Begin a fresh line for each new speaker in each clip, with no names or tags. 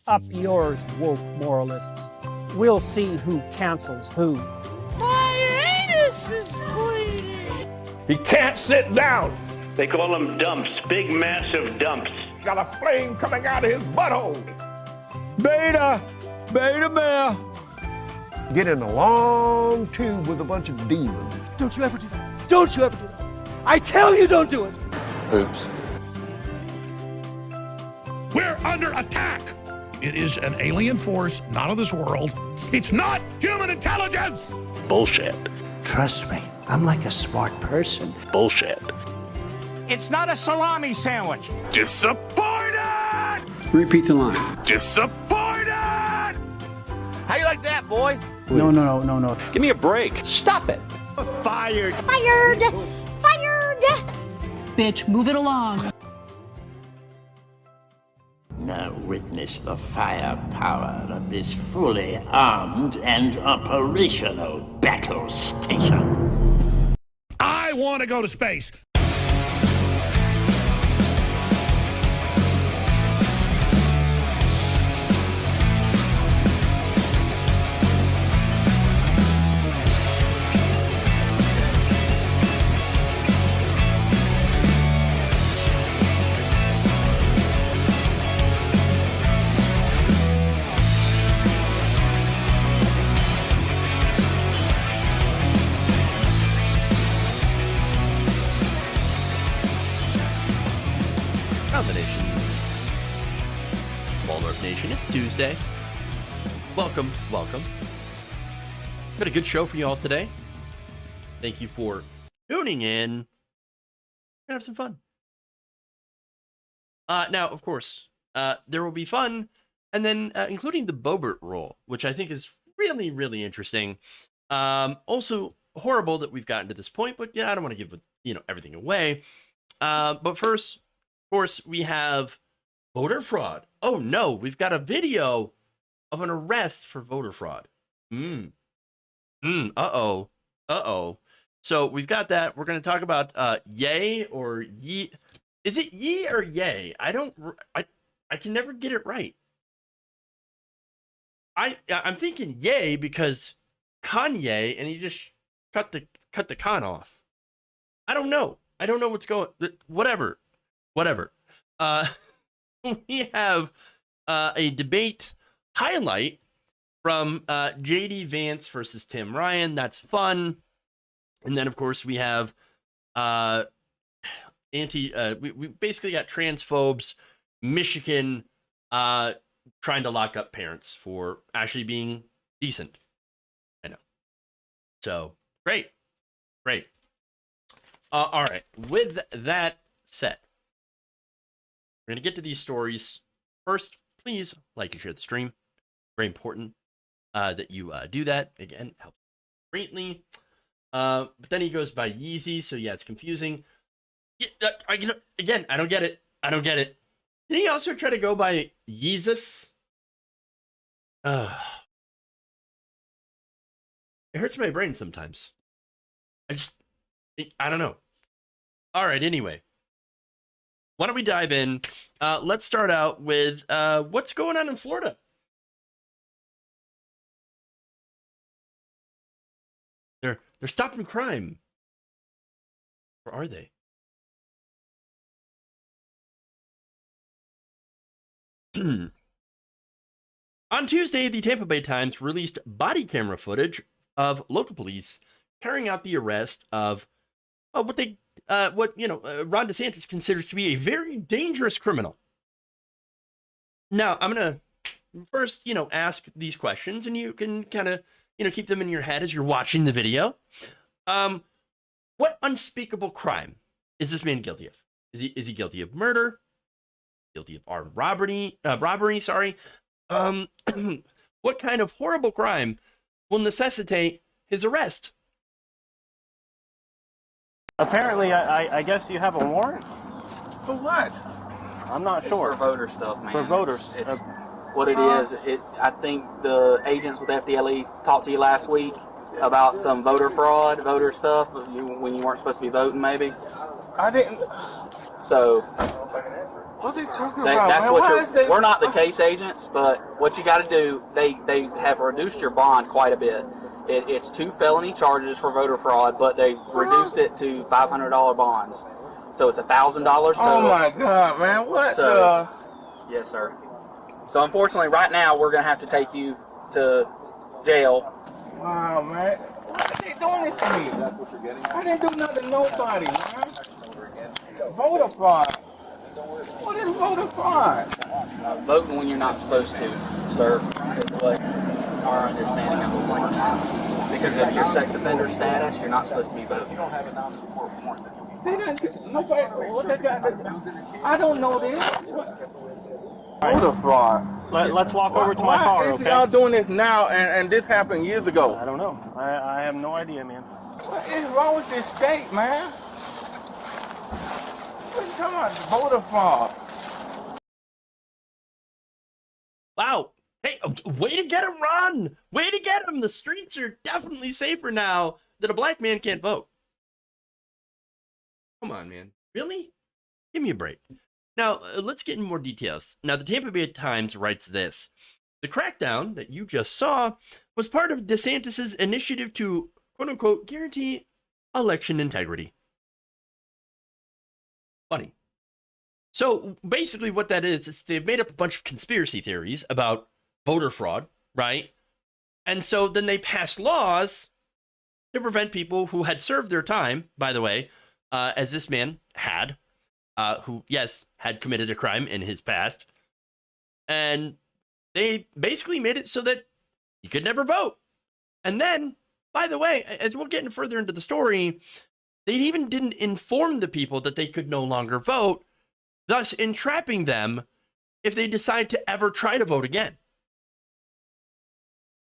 Up yours, woke moralists. We'll see who cancels who.
My anus is bleeding!
He can't sit down.
They call them dumps, big massive dumps.
Got a flame coming out of his butthole.
Beta bear.
Get in a long tube with a bunch of demons.
Don't you ever do that. Don't you ever do that. I tell you don't do it.
Oops.
We're under attack. It is an alien force, not of this world. It's not human intelligence.
Bullshit.
Trust me, I'm like a smart person.
Bullshit.
It's not a salami sandwich.
Disappointed!
Repeat the line.
Disappointed!
How you like that, boy?
No.
Give me a break.
Stop it.
Fired.
Fired!
Bitch, move it along.
Now witness the firepower of this fully armed and operational battle station.
I want to go to space.
Nation, it's Tuesday. Welcome. Got a good show for you all today. Thank you for tuning in. We're gonna have some fun. Now, of course, there will be fun, and then including the Boebert role, which I think is really, really interesting. Also horrible that we've gotten to this point, but yeah, I don't want to give everything away. But first, of course, we have voter fraud. Oh no, we've got a video of an arrest for voter fraud. Uh-oh. So we've got that. We're going to talk about yay or ye. Is it ye or yay? I can never get it right. I'm thinking yay because Kanye, and he just cut the con off. I don't know what's going. Whatever. We have a debate highlight from JD Vance versus Tim Ryan. That's fun. And then, of course, we have we basically got transphobes, Michigan trying to lock up parents for actually being decent. I know. So, great. All right. With that said, we're going to get to these stories. First, please like and share the stream. Very important that you do that. Again, helps greatly. But then he goes by Yeezy, so yeah, it's confusing. Again, I don't get it. Did he also try to go by Yeezus? It hurts my brain sometimes. I don't know. All right, anyway. Why don't we dive in? Let's start out with what's going on in Florida. They're stopping crime. Or are they? On Tuesday, the Tampa Bay Times released body camera footage of local police carrying out the arrest of Ron DeSantis considers to be a very dangerous criminal. Now, I'm going to first, ask these questions, and you can kind of, keep them in your head as you're watching the video. What unspeakable crime is this man guilty of? Is he guilty of murder? Guilty of armed robbery? What kind of horrible crime will necessitate his arrest?
Apparently, I guess you have a warrant?
For what?
I'm not sure.
For voter stuff, man.
For voters.
It's what it is. I think the agents with FDLE talked to you last week about some voter fraud, voter stuff, when you weren't supposed to be voting, maybe.
I didn't.
So,
What are they talking
That's
man?
what we're not the case agents, but what you got to do, they have reduced your bond quite a bit. It's 2 felony charges for voter fraud, but they've reduced it to $500 bonds. So it's $1,000 total.
Oh my God, man! What?
Yes, sir. So unfortunately, right now we're gonna have to take you to jail.
Wow, man! Why are they doing this to me? That's what you're getting. I didn't do nothing to nobody, man. Voter fraud. What is voter fraud?
Voting when you're not supposed to, sir, is what our understanding of the plan is. Because of your sex offender status, you're not supposed to be voting.
Nobody. What they got? I don't know this. Voter fraud.
Let's walk over to my car,
Why is
okay?
y'all doing this now and this happened years ago?
I don't know. I have no idea, man.
What is wrong with this state, man? What are you talking about? Voter fraud.
Wow. Hey, way to get him, Ron. Way to get him. The streets are definitely safer now that a black man can't vote. Come on, man. Really? Give me a break. Now, let's get in more details. Now, the Tampa Bay Times writes this. The crackdown that you just saw was part of DeSantis' initiative to, quote-unquote, guarantee election integrity. Funny. So, basically what that is they've made up a bunch of conspiracy theories about voter fraud, right? And so then they passed laws to prevent people who had served their time, by the way, as this man had, who, yes, had committed a crime in his past. And they basically made it so that you could never vote. And then, by the way, as we'll get further into the story, they even didn't inform the people that they could no longer vote, thus entrapping them if they decide to ever try to vote again.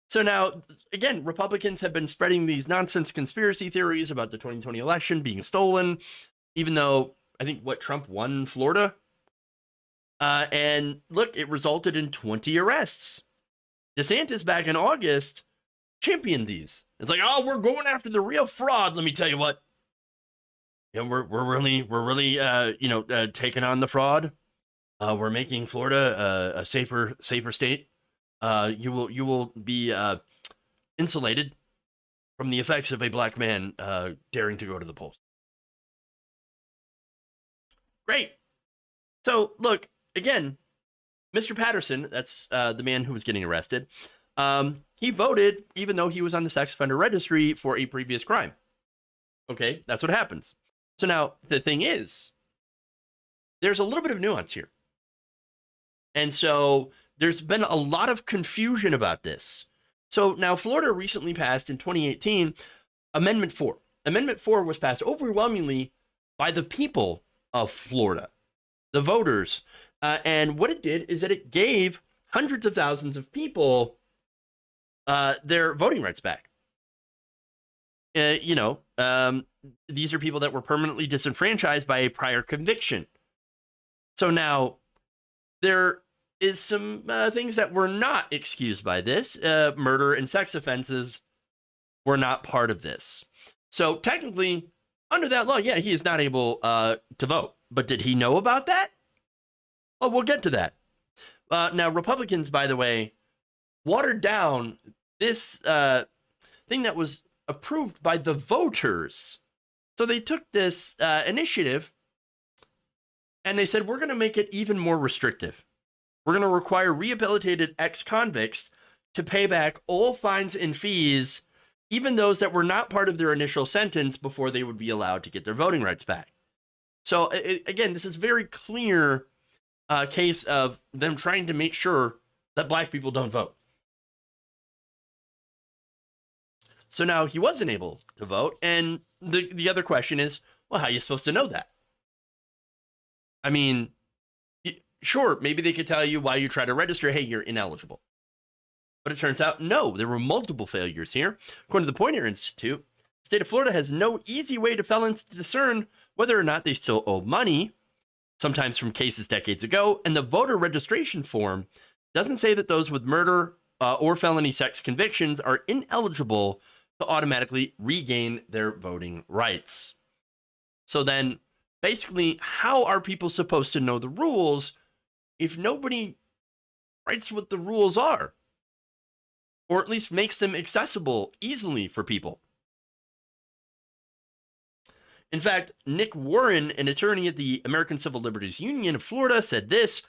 So now, again, Republicans have been spreading these nonsense conspiracy theories about the 2020 election being stolen, even though I think Trump won Florida. And look, it resulted in 20 arrests. DeSantis back in August championed these. It's like, oh, we're going after the real fraud. Let me tell you what. Yeah, we're really taking on the fraud. We're making Florida a safer state. You will be insulated from the effects of a black man daring to go to the polls. Great. So look, again, Mr. Patterson, that's the man who was getting arrested. He voted even though he was on the sex offender registry for a previous crime. Okay, that's what happens. So now the thing is, there's a little bit of nuance here. And so there's been a lot of confusion about this. So now Florida recently passed in 2018 Amendment 4. Amendment 4 was passed overwhelmingly by the people of Florida, the voters. And what it did is that it gave hundreds of thousands of people their voting rights back. These are people that were permanently disenfranchised by a prior conviction. So now there is some things that were not excused by this. Murder and sex offenses were not part of this. So technically, under that law, yeah, he is not able to vote. But did he know about that? Oh, we'll get to that. Now, Republicans, by the way, watered down this thing that was approved by the voters. So they took this initiative and they said, we're going to make it even more restrictive. We're going to require rehabilitated ex-convicts to pay back all fines and fees, even those that were not part of their initial sentence before they would be allowed to get their voting rights back. So again, this is very clear case of them trying to make sure that black people don't vote. So now he wasn't able to vote. And the other question is, well, how are you supposed to know that? I mean, sure, maybe they could tell you why you try to register, hey, you're ineligible. But it turns out, no, there were multiple failures here. According to the Poynter Institute, the state of Florida has no easy way to felons to discern whether or not they still owe money, sometimes from cases decades ago. And the voter registration form doesn't say that those with murder or felony sex convictions are ineligible to automatically regain their voting rights. So then basically, how are people supposed to know the rules if nobody writes what the rules are? Or at least makes them accessible easily for people. In fact, Nick Warren, an attorney at the American Civil Liberties Union of Florida, said this,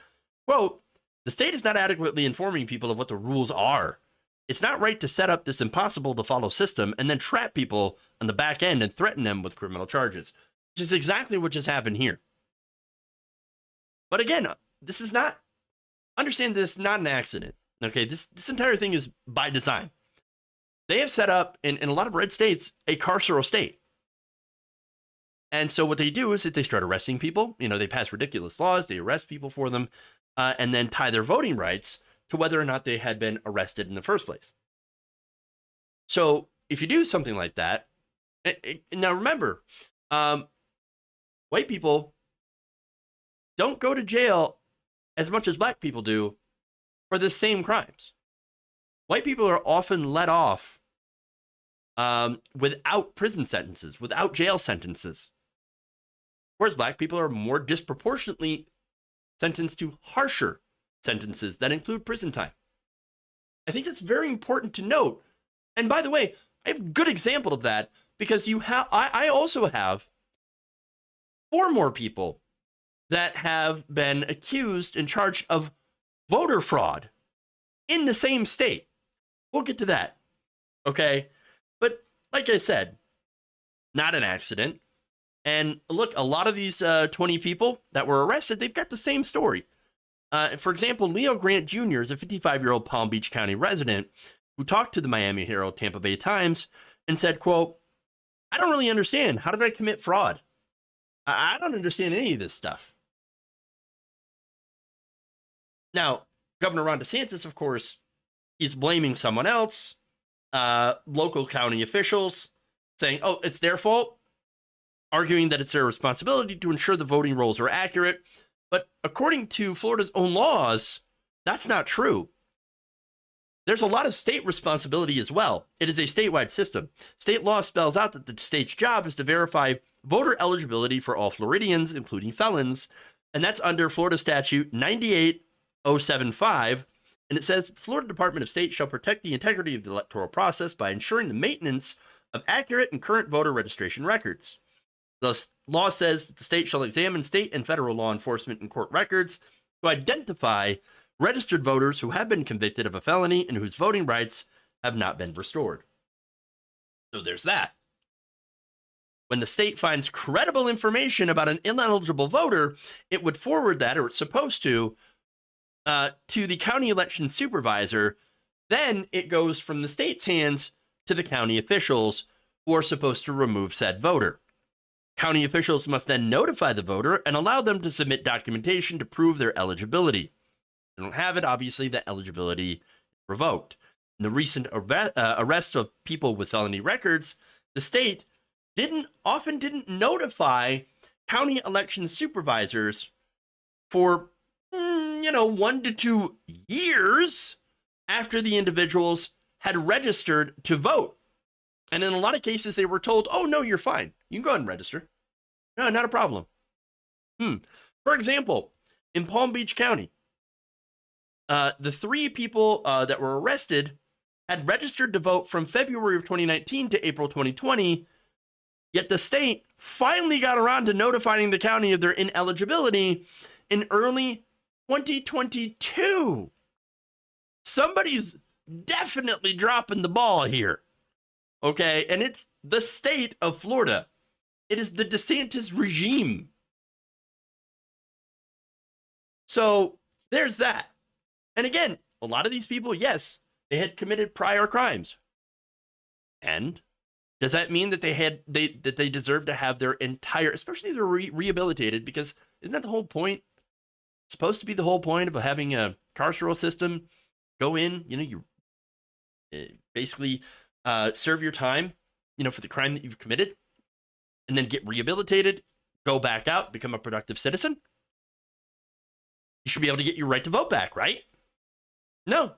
quote, "The state is not adequately informing people of what the rules are. It's not right to set up this impossible to follow system and then trap people on the back end and threaten them with criminal charges," which is exactly what just happened here. But again, this is not, understand this is not an accident. Okay, this entire thing is by design. They have set up, in a lot of red states, a carceral state. And so what they do is that they start arresting people. You know, they pass ridiculous laws, they arrest people for them, and then tie their voting rights to whether or not they had been arrested in the first place. So if you do something like that, now remember, white people don't go to jail as much as black people do for the same crimes. White people are often let off without prison sentences, without jail sentences. Whereas black people are more disproportionately sentenced to harsher sentences that include prison time. I think that's very important to note. And by the way, I have a good example of that because I also have 4 more people that have been accused and charged of voter fraud in the same state. We'll get to that. Okay. But like I said, not an accident. And look, a lot of these 20 people that were arrested, they've got the same story. For example, Leo Grant Jr. is a 55-year-old Palm Beach County resident who talked to the Miami Herald Tampa Bay Times and said, quote, "I don't really understand. How did I commit fraud? I don't understand any of this stuff." Now, Governor Ron DeSantis, of course, is blaming someone else, local county officials, saying, oh, it's their fault, arguing that it's their responsibility to ensure the voting rolls are accurate. But according to Florida's own laws, that's not true. There's a lot of state responsibility as well. It is a statewide system. State law spells out that the state's job is to verify voter eligibility for all Floridians, including felons, and that's under Florida Statute 98075, and it says, "The Florida Department of State shall protect the integrity of the electoral process by ensuring the maintenance of accurate and current voter registration records. The law says that the state shall examine state and federal law enforcement and court records to identify registered voters who have been convicted of a felony and whose voting rights have not been restored." So there's that. When the state finds credible information about an ineligible voter, it would forward that, or it's supposed to the county election supervisor. Then it goes from the state's hands to the county officials who are supposed to remove said voter. County officials must then notify the voter and allow them to submit documentation to prove their eligibility. If they don't have it, obviously the eligibility is revoked. In the recent arrest of people with felony records, the state often didn't notify county election supervisors for 1 to 2 years after the individuals had registered to vote. And in a lot of cases, they were told, oh, no, you're fine. You can go ahead and register. No, not a problem. For example, in Palm Beach County, the 3 people that were arrested had registered to vote from February of 2019 to April 2020, yet the state finally got around to notifying the county of their ineligibility in early 2022. Somebody's definitely dropping the ball here. Okay, and it's the state of Florida. It is the DeSantis regime. So there's that. And again, a lot of these people, yes, they had committed prior crimes. And does that mean that they deserve to have their entire, especially if they're rehabilitated? Because isn't that the whole point? It's supposed to be the whole point of having a carceral system. Go in, you basically serve your time, for the crime that you've committed, and then get rehabilitated, go back out, become a productive citizen. You should be able to get your right to vote back, right? No,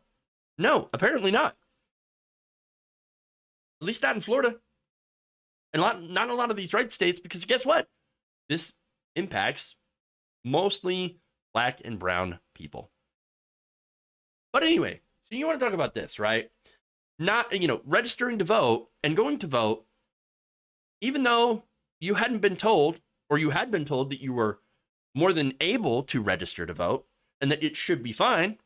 apparently not. At least not in Florida. And not a lot of these red states, because guess what? This impacts mostly black and brown people. But anyway, so you want to talk about this, right? Not, registering to vote and going to vote, even though you hadn't been told, or you had been told that you were more than able to register to vote and that it should be fine.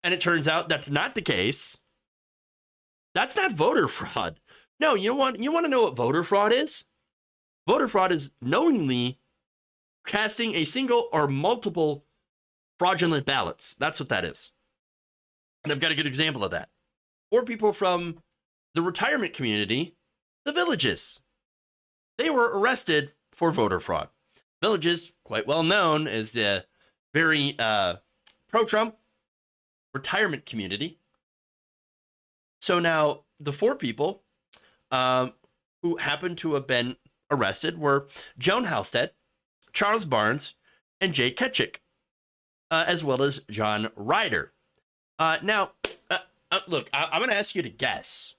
And it turns out that's not the case. That's not voter fraud. No, you want to know what voter fraud is? Voter fraud is knowingly casting a single or multiple fraudulent ballots. That's what that is. And I've got a good example of that. Or people from the retirement community, the Villages. They were arrested for voter fraud. Villages, quite well known as the very pro-Trump retirement community. So now the 4 people who happened to have been arrested were Joan Halstead, Charles Barnes, and Jay Ketchik, as well as John Ryder. Now, look, I'm going to ask you to guess.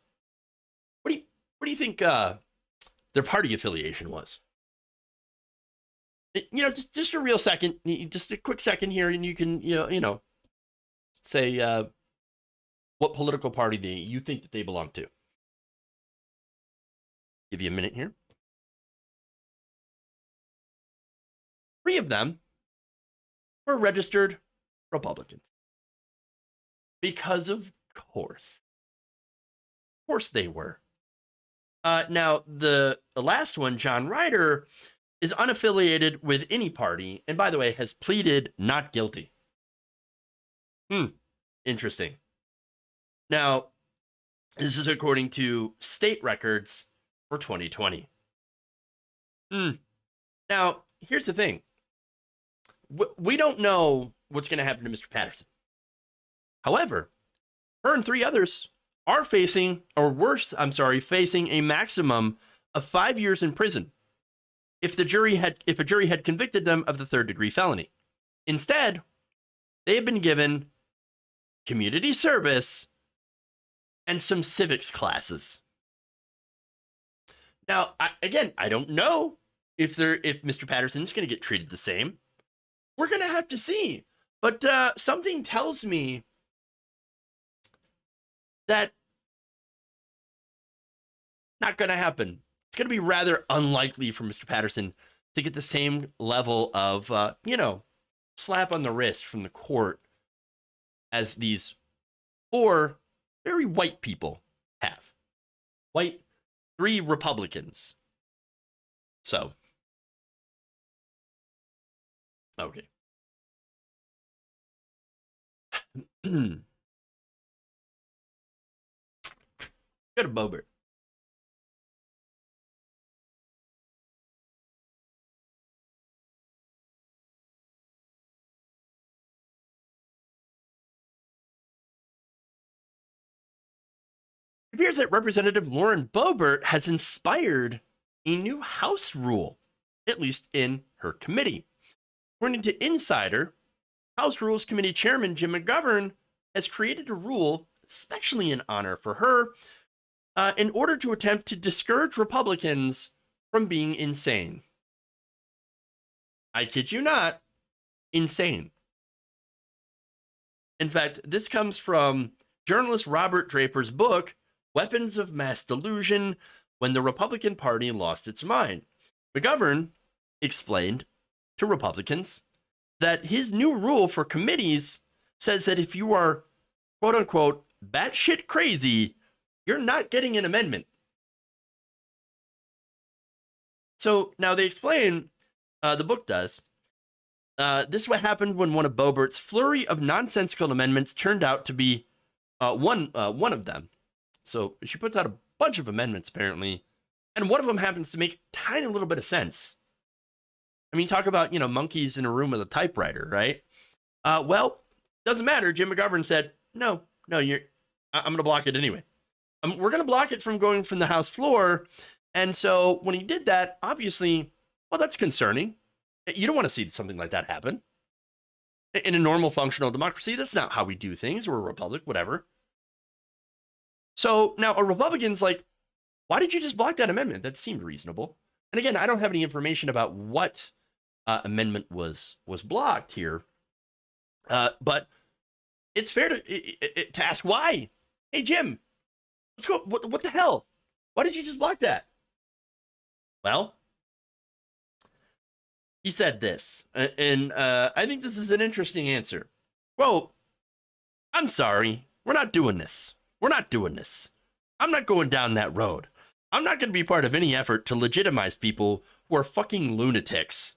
What do you think their party affiliation was? Just a real second, just a quick second here, and you can, say what political party you think that they belong to. Give you a minute here. 3 of them were registered Republicans. Because of course. Of course they were. Now, the last one, John Ryder, is unaffiliated with any party, and by the way, has pleaded not guilty. Interesting. Now, this is according to state records for 2020. Now, here's the thing. We don't know what's going to happen to Mr. Patterson. However, her and 3 others are facing a maximum of 5 years in prison if a jury had convicted them of the 3rd-degree felony. Instead, they have been given community service and some civics classes. Now, I don't know if Mr. Patterson's going to get treated the same. We're going to have to see. But something tells me that not going to happen. It's going to be rather unlikely for Mr. Patterson to get the same level of, slap on the wrist from the court as these 4 very white people have. 3 Republicans. So, okay. Go to Bobert. It appears that Representative Lauren Boebert has inspired a new House rule, at least in her committee. According to Insider, House Rules Committee Chairman Jim McGovern has created a rule, especially in honor for her, in order to attempt to discourage Republicans from being insane. I kid you not, insane. In fact, this comes from journalist Robert Draper's book, Weapons of Mass Delusion, When the Republican Party Lost Its Mind. McGovern explained to Republicans that his new rule for committees says that if you are, quote unquote, batshit crazy, you're not getting an amendment. So now they explain, the book does, this is what happened when one of Boebert's flurry of nonsensical amendments turned out to be one of them. So she puts out a bunch of amendments, apparently, and one of them happens to make a tiny little bit of sense. I mean, talk about, monkeys in a room with a typewriter, right? Well, doesn't matter. Jim McGovern said, no, I'm going to block it anyway. We're going to block it from going from the House floor. And so when he did that, obviously, well, that's concerning. You don't want to see something like that happen. In a normal functional democracy, that's not how we do things. We're a republic, whatever. So now a Republican's like, why did you just block that amendment? That seemed reasonable. And again, I don't have any information about what amendment was blocked here. But it's fair to ask why. Hey, Jim, let's go. What the hell? Why did you just block that? Well, he said this, and I think this is an interesting answer. Quote, I'm sorry, we're not doing this. We're not doing this. I'm not going down that road. I'm not going to be part of any effort to legitimize people who are fucking lunatics,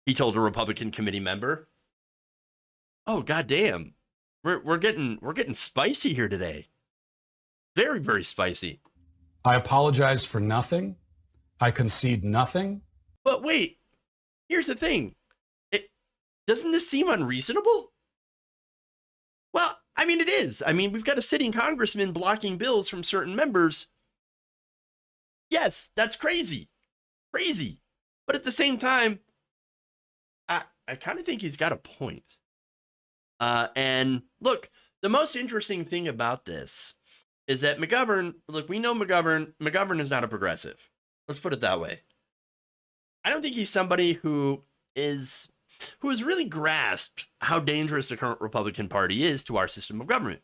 he told a Republican committee member. Oh, goddamn. We're getting spicy here today. Very, very spicy.
I apologize for nothing. I concede nothing.
But wait, here's the thing. Doesn't this seem unreasonable? Well, I mean, it is. I mean, we've got a sitting congressman blocking bills from certain members. Yes, that's crazy. Crazy. But at the same time, I kind of think he's got a point. And look, the most interesting thing about this is that McGovern, look, we know McGovern is not a progressive. Let's put it that way. I don't think he's somebody who has really grasped how dangerous the current Republican Party is to our system of government.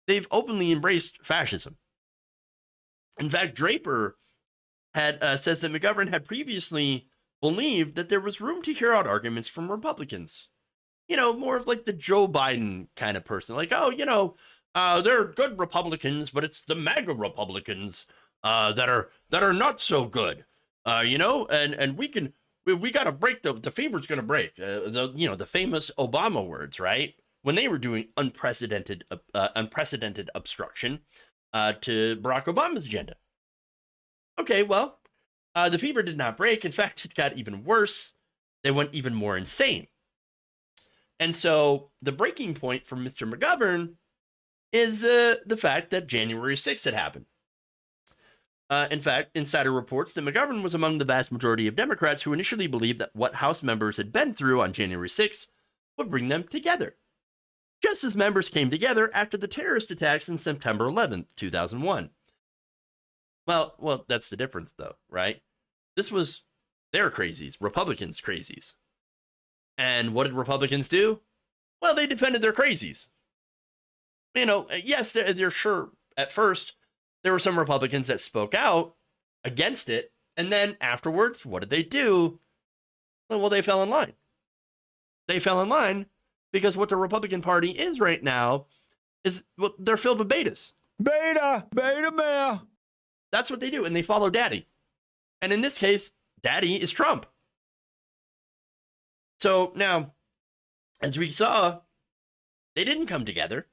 They've openly embraced fascism. In fact, Draper says that McGovern had previously believed that there was room to hear out arguments from Republicans. You know, more of like the Joe Biden kind of person. Like, oh, you know, they're good Republicans, but it's the MAGA Republicans that are not so good. You know, and we got to break the fever's going to break. The famous Obama words, right? When they were doing unprecedented obstruction to Barack Obama's agenda. Okay, well, the fever did not break. In fact, it got even worse. They went even more insane. And so the breaking point for Mr. McGovern is the fact that January 6th had happened. In fact, insider reports that McGovern was among the vast majority of Democrats who initially believed that what House members had been through on January 6th would bring them together, just as members came together after the terrorist attacks on September 11th, 2001. Well, that's the difference, though, right? This was their crazies, Republicans' crazies. And what did Republicans do? Well, they defended their crazies. You know, yes, they're sure at first there were some Republicans that spoke out against it. And then afterwards, what did they do? Well, they fell in line. They fell in line because what the Republican Party is right now is, well, they're filled with betas.
Beta male.
That's what they do. And they follow daddy. And in this case, daddy is Trump. So now, as we saw, they didn't come together.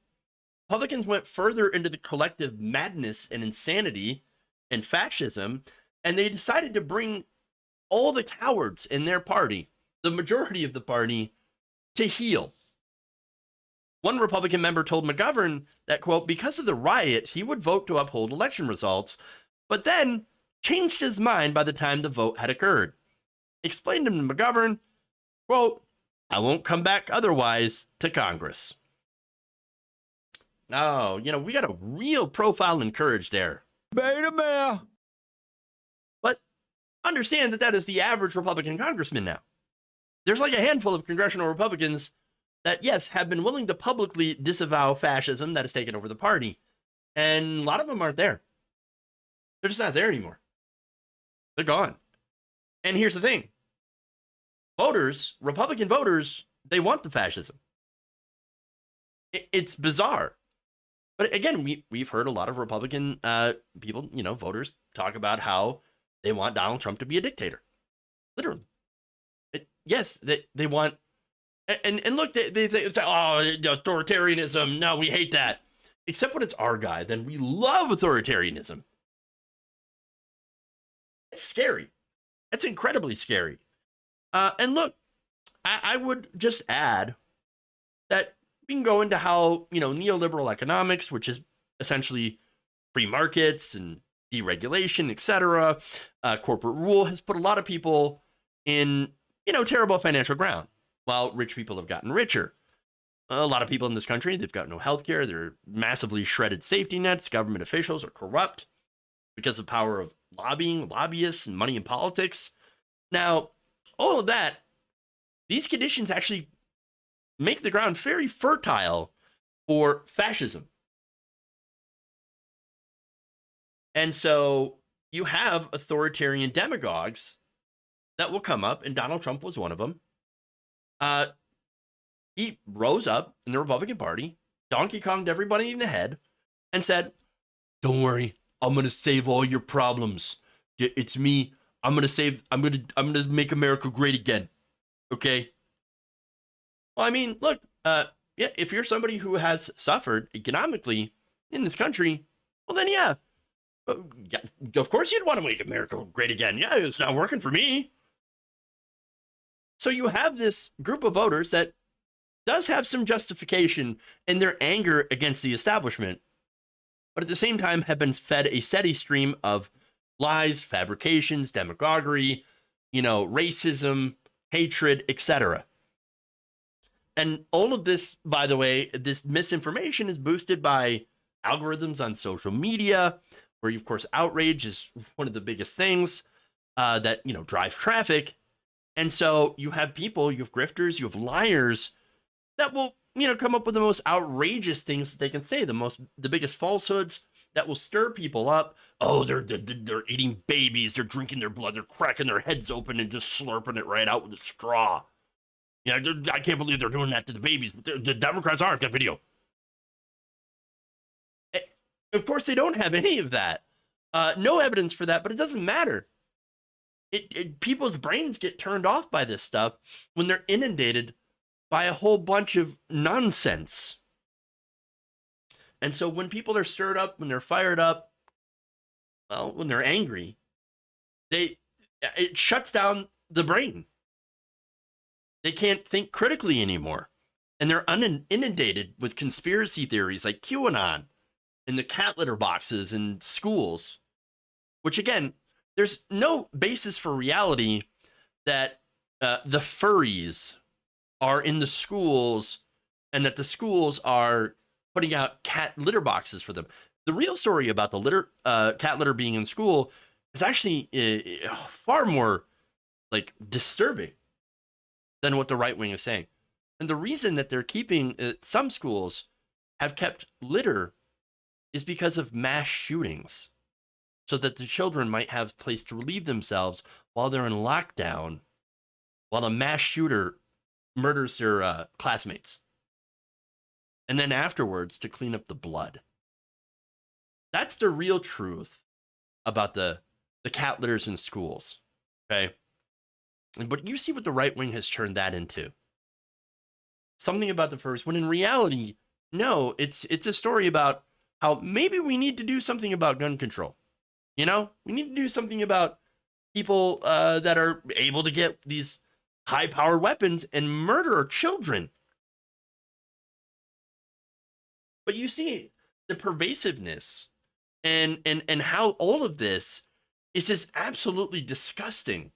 Republicans went further into the collective madness and insanity and fascism, and they decided to bring all the cowards in their party, the majority of the party, to heel. One Republican member told McGovern that, quote, because of the riot, he would vote to uphold election results, but then changed his mind by the time the vote had occurred. Explained to McGovern, quote, I won't come back otherwise to Congress. Oh, you know, we got a real profile in courage there.
Beta male.
But understand that is the average Republican congressman now. There's like a handful of congressional Republicans that, yes, have been willing to publicly disavow fascism that has taken over the party. And a lot of them aren't there. They're just not there anymore. They're gone. And here's the thing. Voters, Republican voters, they want the fascism. It's bizarre. But again, we've heard a lot of Republican people, you know, voters talk about how they want Donald Trump to be a dictator. Literally. Yes, they want, and look, they say, oh, authoritarianism, no, we hate that. Except when it's our guy, then we love authoritarianism. It's scary. It's incredibly scary. And look, I would just add that we can go into how, you know, neoliberal economics, which is essentially free markets and deregulation, etc., corporate rule has put a lot of people in, you know, terrible financial ground, while rich people have gotten richer. A lot of people in this country, they've got no health care. They're massively shredded safety nets. Government officials are corrupt because of power of lobbying, lobbyists, and money in politics. Now, all of that these conditions actually make the ground very fertile for fascism. And so you have authoritarian demagogues that will come up, and Donald Trump was one of them. He rose up in the Republican Party, Donkey Konged everybody in the head, and said, "Don't worry, I'm gonna save all your problems. It's me. I'm gonna make America great again." Okay. Well, I mean, look, yeah, if you're somebody who has suffered economically in this country, well, then yeah, of course you'd want to make America great again. Yeah, it's not working for me. So you have this group of voters that does have some justification in their anger against the establishment, but at the same time have been fed a steady stream of lies, fabrications, demagoguery, racism, hatred, etc. And all of this, by the way, this misinformation is boosted by algorithms on social media, where, of course, outrage is one of the biggest things that, drive traffic. And so you have people, you have grifters, you have liars that will, come up with the most outrageous things that they can say, the biggest falsehoods that will stir people up. Oh, they're eating babies, they're drinking their blood, they're cracking their heads open and just slurping it right out with a straw. I can't believe they're doing that to the babies. The Democrats are. I've got video. Of course, they don't have any of that. No evidence for that, but it doesn't matter. People's brains get turned off by this stuff when they're inundated by a whole bunch of nonsense. And so when people are stirred up, when they're fired up, well, when they're angry, it shuts down the brain. They can't think critically anymore. And they're inundated with conspiracy theories like QAnon and the cat litter boxes in schools, which, again, there's no basis for reality that the furries are in the schools and that the schools are putting out cat litter boxes for them. The real story about the cat litter being in school is actually far more disturbing than what the right wing is saying. And the reason that they're keeping some schools have kept litter is because of mass shootings, so that the children might have a place to relieve themselves while they're in lockdown, while a mass shooter murders their classmates. And then afterwards to clean up the blood. That's the real truth about the cat litters in schools, okay? But you see what the right wing has turned that into. Something about the first, when in reality, no, it's a story about how maybe we need to do something about gun control. We need to do something about people that are able to get these high-powered weapons and murder our children. But you see the pervasiveness and how all of this is just absolutely disgusting.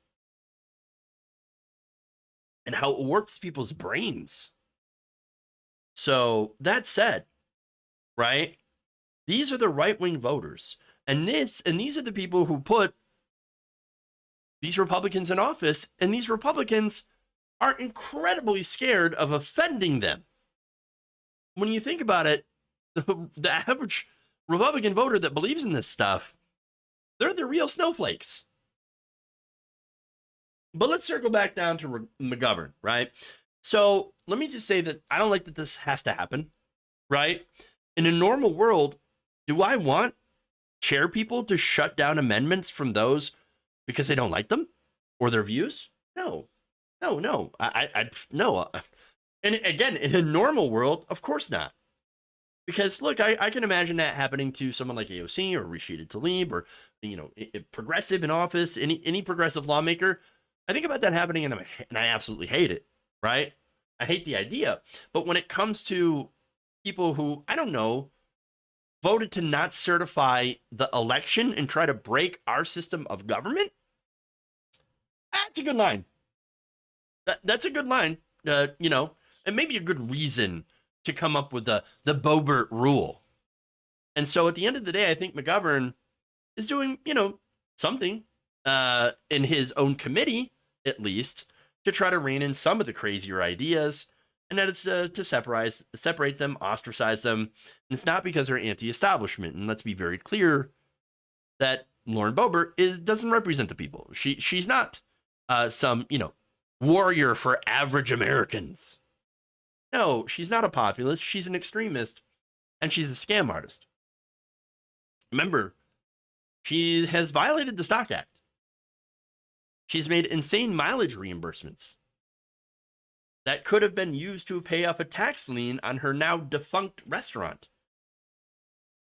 And how it warps people's brains. So that said, right? These are the right-wing voters. And these are the people who put these Republicans in office, and these Republicans are incredibly scared of offending them. When you think about it, the average Republican voter that believes in this stuff, they're the real snowflakes. But let's circle back down to McGovern, right? So let me just say that I don't like that this has to happen, right? In a normal world, do I want chair people to shut down amendments from those because they don't like them or their views? No. No. And again, in a normal world, of course not. Because look, I can imagine that happening to someone like AOC or Rashida Tlaib or, a progressive in office, any progressive lawmaker. I think about that happening and I absolutely hate it, right? I hate the idea. But when it comes to people who, I don't know, voted to not certify the election and try to break our system of government, that's a good line. That's a good line, and maybe a good reason to come up with the Boebert rule. And so at the end of the day, I think McGovern is doing, something in his own committee, at least, to try to rein in some of the crazier ideas, and that it's to separate them, ostracize them. And it's not because they're anti-establishment. And let's be very clear that Lauren Boebert doesn't represent the people. She's not some warrior for average Americans. No, she's not a populist. She's an extremist, and she's a scam artist. Remember, she has violated the Stock Act. She's made insane mileage reimbursements that could have been used to pay off a tax lien on her now defunct restaurant.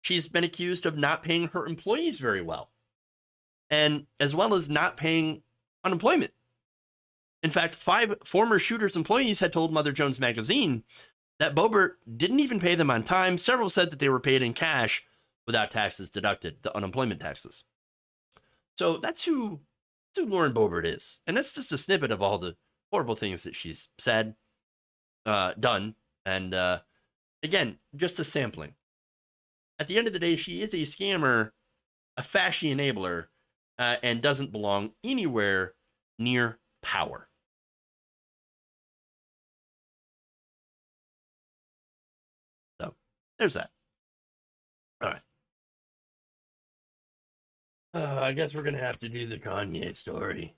She's been accused of not paying her employees very well, and as well as not paying unemployment. In fact, 5 former Shooters employees had told Mother Jones magazine that Boebert didn't even pay them on time. Several said that they were paid in cash without taxes deducted, the unemployment taxes. So that's who Lauren Boebert is. And that's just a snippet of all the horrible things that she's said, done, and again, just a sampling. At the end of the day, she is a scammer, a fashy enabler, and doesn't belong anywhere near power. So, there's that. All right. I guess we're going to have to do the Kanye story.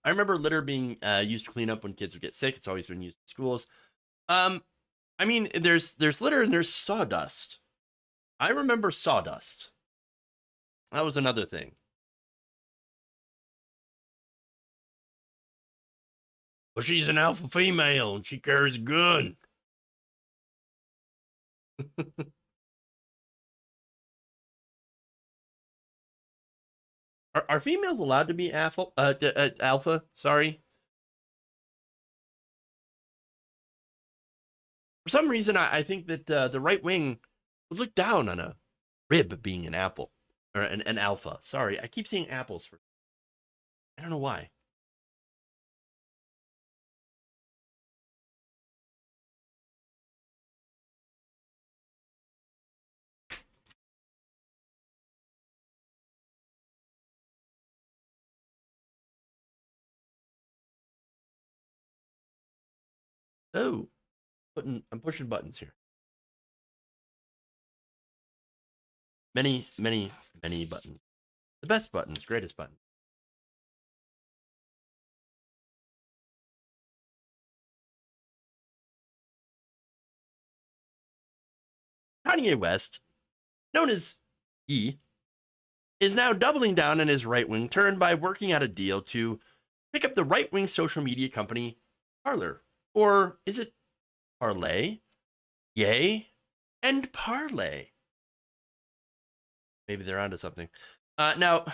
I remember litter being used to clean up when kids would get sick. It's always been used in schools. I mean, there's litter and there's sawdust. I remember sawdust. That was another thing. Well, she's an alpha female and she carries a gun. Are females allowed to be alpha? Sorry. For some reason, I think that the right wing would look down on a rib being an apple or an alpha. Sorry, I keep saying apples. I don't know why. Oh, I'm pushing buttons here. Many, many, many buttons. The best buttons, greatest buttons. Kanye West, known as Ye, is now doubling down on his right-wing turn by working out a deal to pick up the right-wing social media company Parler. Or is it Parler? Yay and Parlay. Maybe they're onto something. Now,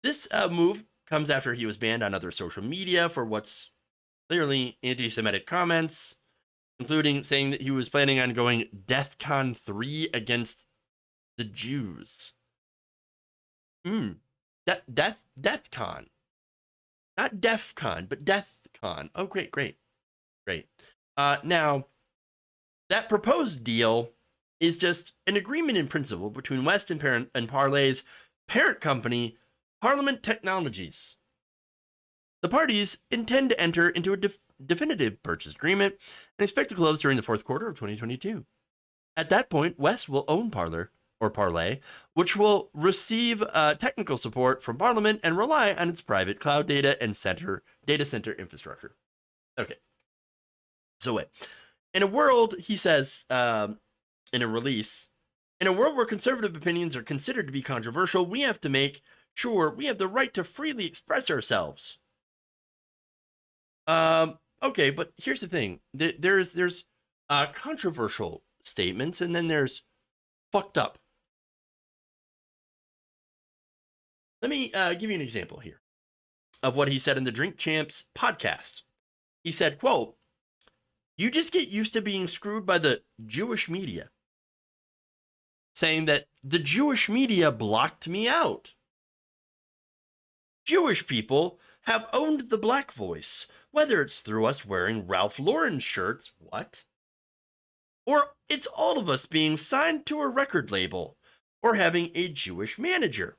this move comes after he was banned on other social media for what's clearly anti-Semitic comments, including saying that he was planning on going DEFCON 3 against the Jews. DEFCON. Not DEFCON, but DEFCON. Oh, great. Now, that proposed deal is just an agreement in principle between West and Parler's parent company, Parliament Technologies. The parties intend to enter into a definitive purchase agreement and expect to close during the fourth quarter of 2022. At that point, West will own Parler, or Parler, which will receive technical support from Parliament and rely on its private cloud data center infrastructure. Okay. So wait. In a world, he says, in a release, in a world where conservative opinions are considered to be controversial, we have to make sure we have the right to freely express ourselves. Okay, but here's the thing. There's controversial statements, and then there's fucked up. Let me give you an example here of what he said in the Drink Champs podcast. He said, quote, "You just get used to being screwed by the Jewish media," saying that the Jewish media blocked me out. Jewish people have owned the black voice, whether it's through us wearing Ralph Lauren shirts, what? Or it's all of us being signed to a record label, or having a Jewish manager.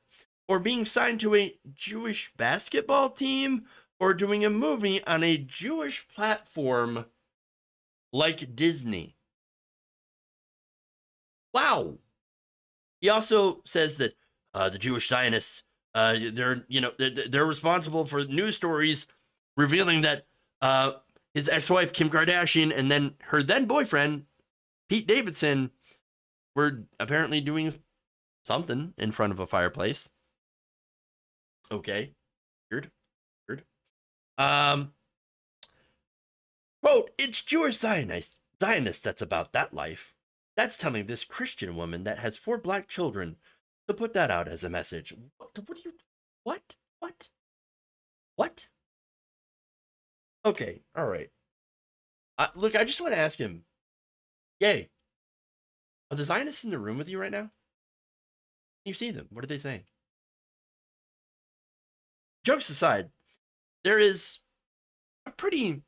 or being signed to a Jewish basketball team, or doing a movie on a Jewish platform like Disney. Wow. He also says that the Jewish Zionists, they're responsible for news stories revealing that his ex-wife Kim Kardashian and then her then boyfriend Pete Davidson were apparently doing something in front of a fireplace. Okay, weird. Quote, it's Jewish Zionists that's about that life. That's telling this Christian woman that has 4 black children to put that out as a message. What? Okay, all right. Look, I just want to ask him, Yay, are the Zionists in the room with you right now? You see them. What are they saying? Jokes aside, there is a pretty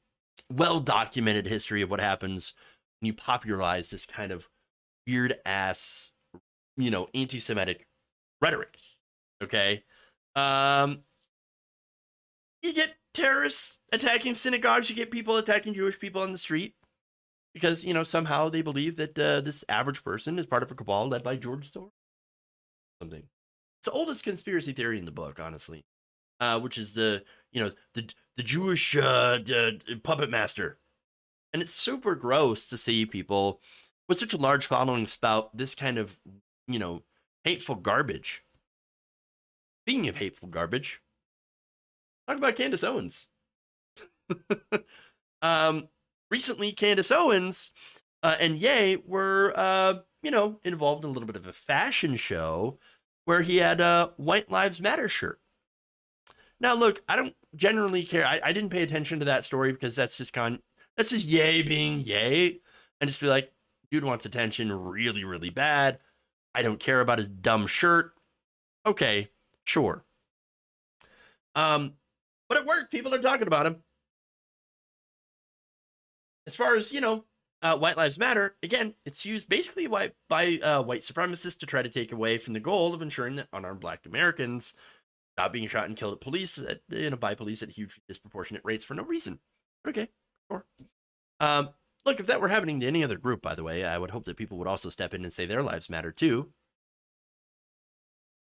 well-documented history of what happens when you popularize this kind of weird-ass, anti-Semitic rhetoric, okay? You get terrorists attacking synagogues, you get people attacking Jewish people on the street because, somehow they believe that this average person is part of a cabal led by George Soros. Something. It's the oldest conspiracy theory in the book, honestly, which is the Jewish puppet master. And it's super gross to see people with such a large following spout this kind of, hateful garbage. Speaking of hateful garbage, talk about Candace Owens. Recently, Candace Owens and Ye were, involved in a little bit of a fashion show where he had a White Lives Matter shirt. Now, look, I don't generally care. I didn't pay attention to that story because that's just Ye being Ye. And just be like, dude wants attention really, really bad. I don't care about his dumb shirt. Okay, sure. But at work, people are talking about him. As far as, White Lives Matter, again, it's used basically by white supremacists to try to take away from the goal of ensuring that unarmed black Americans stop being shot and killed at police, by police at huge disproportionate rates for no reason. Okay, sure. Look, if that were happening to any other group, by the way, I would hope that people would also step in and say their lives matter too.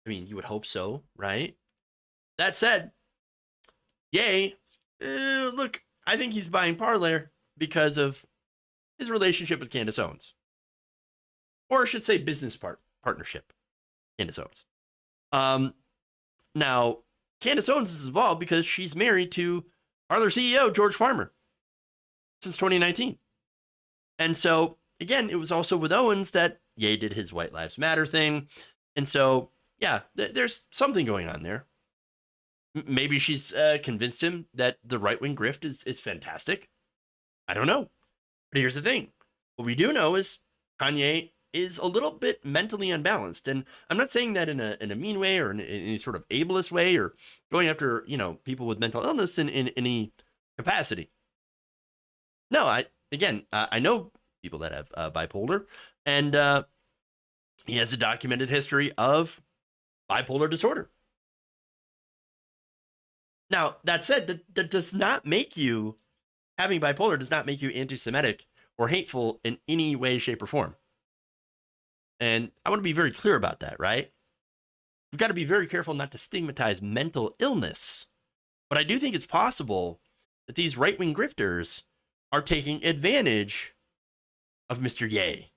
I mean, you would hope so, right? That said, Ye, look, I think he's buying Parler because of his relationship with Candace Owens. Or I should say business partnership, Candace Owens. Now, Candace Owens is involved because she's married to Parler CEO George Farmer since 2019. And so, again, it was also with Owens that Ye did his White Lives Matter thing. And so, yeah, there's something going on there. Maybe she's convinced him that the right-wing grift is fantastic. I don't know. But here's the thing. What we do know is Kanye is a little bit mentally unbalanced. And I'm not saying that in a mean way or in any sort of ableist way or going after, people with mental illness in any capacity. No, I know people that have bipolar, and he has a documented history of bipolar disorder. Now, that said, that does not make you, having bipolar does not make you anti-Semitic or hateful in any way, shape, or form. And I want to be very clear about that, right? We've got to be very careful not to stigmatize mental illness. But I do think it's possible that these right-wing grifters are taking advantage of Mr. Ye.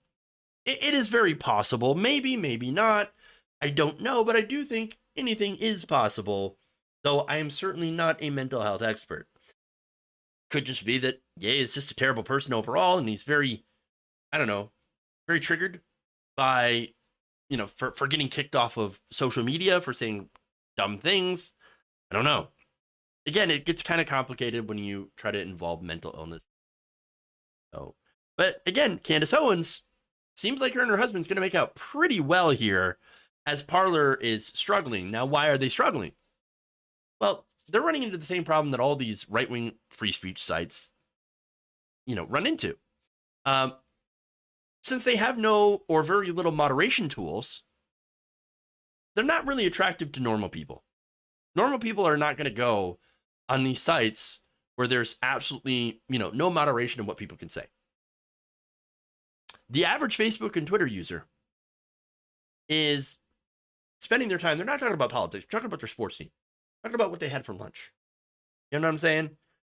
It is very possible. Maybe, maybe not. I don't know, but I do think anything is possible, though I am certainly not a mental health expert. Could just be that Ye is just a terrible person overall, and he's very, very triggered by, for getting kicked off of social media for saying dumb things. I don't know. Again, it gets kind of complicated when you try to involve mental illness. So, but again, Candace Owens seems like her and her husband's going to make out pretty well here as Parler is struggling. Now, why are they struggling? Well, they're running into the same problem that all these right-wing free speech sites, run into. Since they have no or very little moderation tools, they're not really attractive to normal people. Normal people are not going to go on these sites where there's absolutely, no moderation in what people can say. The average Facebook and Twitter user is spending their time, they're not talking about politics, they're talking about their sports team, talking about what they had for lunch. You know what I'm saying?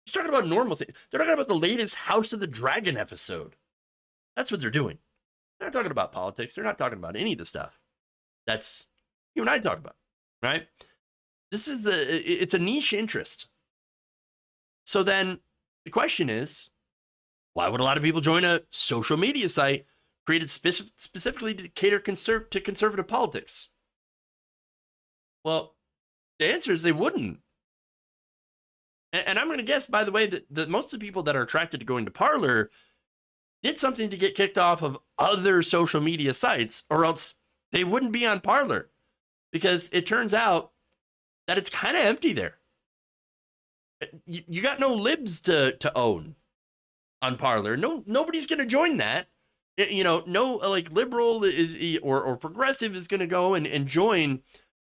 Just talking about normal things. They're talking about the latest House of the Dragon episode. That's what they're doing. They're not talking about politics. They're not talking about any of the stuff that's you and I talk about, right? This is it's a niche interest. So then the question is, why would a lot of people join a social media site created specifically to cater to conservative politics? Well, the answer is they wouldn't. And I'm going to guess, by the way, that most of the people that are attracted to going to Parlor did something to get kicked off of other social media sites, or else they wouldn't be on Parlor, because it turns out that it's kind of empty there. You got no libs to own on Parlor. Nobody's going to join that. No like liberal is or progressive is going to go and join